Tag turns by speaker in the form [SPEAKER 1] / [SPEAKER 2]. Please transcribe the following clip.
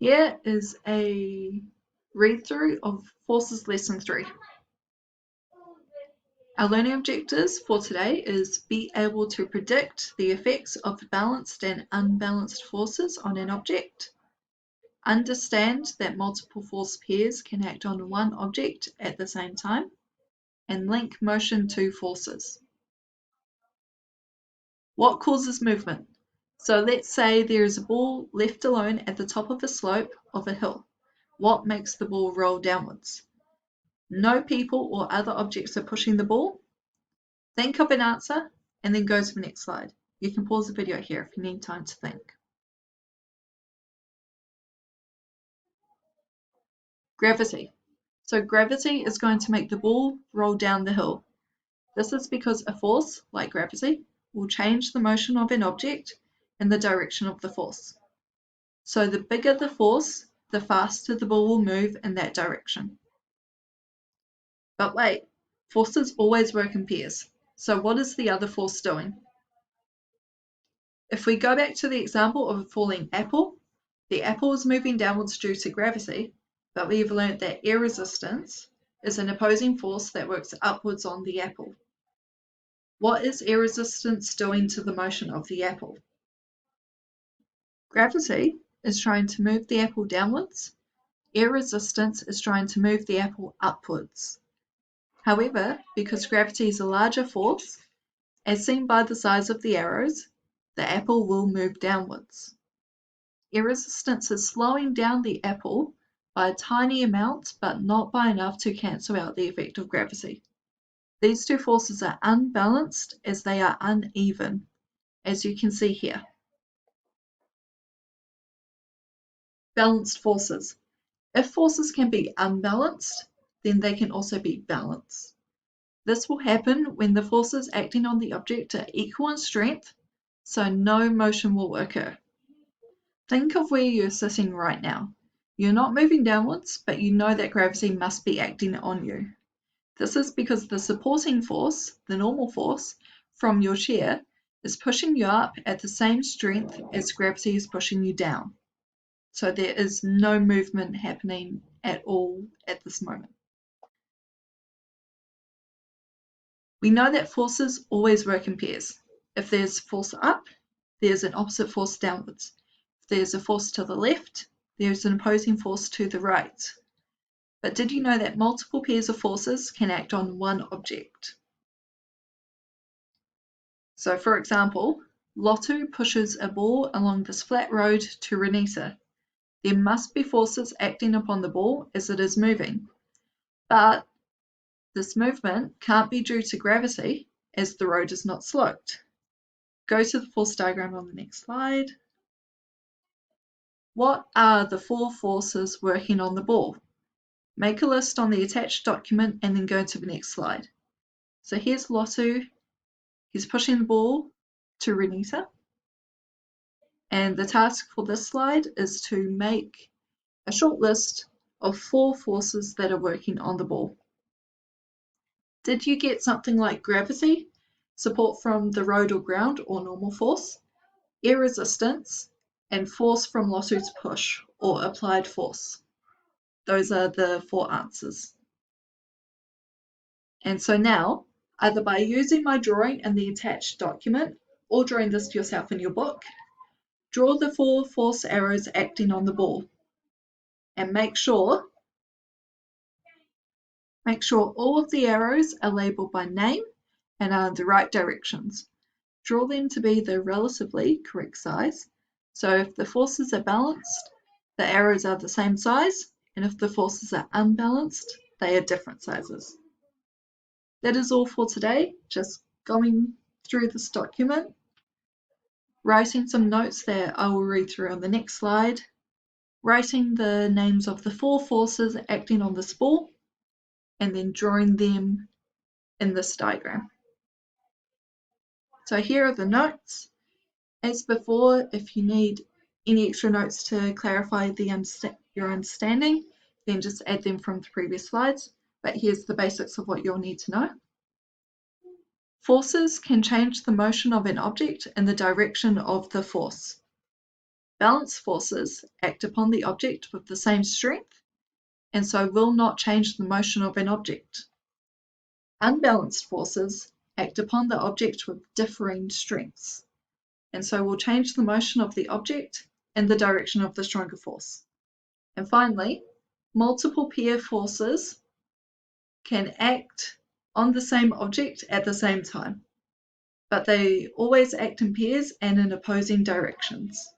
[SPEAKER 1] Here is a read-through of Forces Lesson 3. Our learning objectives for today is be able to predict the effects of balanced and unbalanced forces on an object, understand that multiple force pairs can act on one object at the same time, and link motion to forces. What causes movement? So let's say there is a ball left alone at the top of a slope of a hill. What makes the ball roll downwards? No people or other objects are pushing the ball. Think of an answer and then go to the next slide. You can pause the video here if you need time to think. Gravity. So gravity is going to make the ball roll down the hill. This is because a force, like gravity, will change the motion of an object and the direction of the force. So the bigger the force, the faster the ball will move in that direction. But wait, forces always work in pairs. So what is the other force doing? If we go back to the example of a falling apple, the apple is moving downwards due to gravity, but we've learnt that air resistance is an opposing force that works upwards on the apple. What is air resistance doing to the motion of the apple? Gravity is trying to move the apple downwards. Air resistance is trying to move the apple upwards. However, because gravity is a larger force, as seen by the size of the arrows, the apple will move downwards. Air resistance is slowing down the apple by a tiny amount, but not by enough to cancel out the effect of gravity. These two forces are unbalanced as they are uneven, as you can see here. Balanced forces. If forces can be unbalanced, then they can also be balanced. This will happen when the forces acting on the object are equal in strength, so no motion will occur. Think of where you're sitting right now. You're not moving downwards, but you know that gravity must be acting on you. This is because the supporting force, the normal force, from your chair is pushing you up at the same strength as gravity is pushing you down. So there is no movement happening at all at this moment. We know that forces always work in pairs. If there's force up, there's an opposite force downwards. If there's a force to the left, there's an opposing force to the right. But did you know that multiple pairs of forces can act on one object? So for example, Lotu pushes a ball along this flat road to Renita. There must be forces acting upon the ball as it is moving. But this movement can't be due to gravity as the road is not sloped. Go to the force diagram on the next slide. What are the four forces working on the ball? Make a list on the attached document and then go to the next slide. So here's Lotu. He's pushing the ball to Renita. And the task for this slide is to make a short list of four forces that are working on the ball. Did you get something like gravity, support from the road or ground or normal force, air resistance, and force from Lotu's push or applied force? Those are the four answers. And so now, either by using my drawing in the attached document or drawing this yourself in your book, draw the four force arrows acting on the ball. And make sure all of the arrows are labelled by name and are in the right directions. Draw them to be the relatively correct size. So if the forces are balanced, the arrows are the same size, and if the forces are unbalanced, they are different sizes. That is all for today. Just going through this document, writing some notes that I will read through on the next slide, writing the names of the four forces acting on this ball, and then drawing them in this diagram. So here are the notes. As before, if you need any extra notes to clarify your understanding, then just add them from the previous slides. But here's the basics of what you'll need to know. Forces can change the motion of an object in the direction of the force. Balanced forces act upon the object with the same strength and so will not change the motion of an object. Unbalanced forces act upon the object with differing strengths and so will change the motion of the object in the direction of the stronger force. And finally, multiple pair forces can act on the same object at the same time, but they always act in pairs and in opposing directions.